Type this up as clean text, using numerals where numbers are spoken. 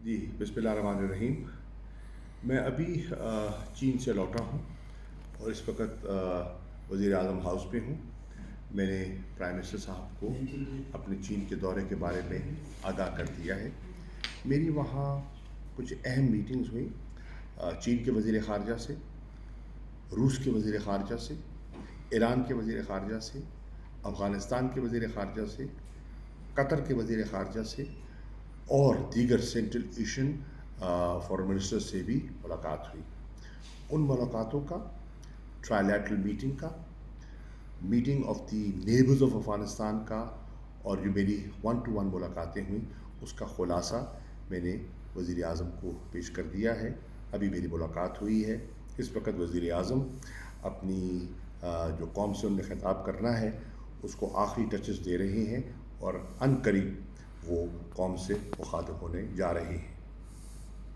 جی बिस्मिल्लाहिर्रहमानिर्रहीम। मैं अभी चीन से लौटा हूँ और इस वक्त वज़ीर आज़म हाउस पे हूँ। मैंने प्राइम मिनिस्टर साहब को अपने चीन के दौरे के बारे में आगाह कर दिया है। मेरी वहाँ कुछ अहम मीटिंग्स हुई चीन के वज़ीर ख़ारजा से, रूस के वज़ीर ख़ारजा से, ईरान के वज़ीर ख़ारजा से, अफ़ग़ानिस्तान के वज़ीर ख़ारजा से, कतर के वज़ीर ख़ारजा से और दीगर सेंट्रल एशियन फॉरेन मिनिस्टर से भी मुलाकात हुई। उन मुलाकातों का, ट्रायलैटरल मीटिंग का, meeting of the neighbours of Afghanistan का और जो मेरी 1-to-1 मुलाकातें हुई उसका ख़ुलासा मैंने वज़ीर आज़म को पेश कर दिया है। अभी मेरी मुलाकात हुई है। इस वक्त वज़ीर आज़म अपनी जो कौम से उन्हें ख़िताब करना है उसको आखिरी टचेस दे रहे हैं और अनकरीब वो कौम से मुखातिब होने जा रहे हैं।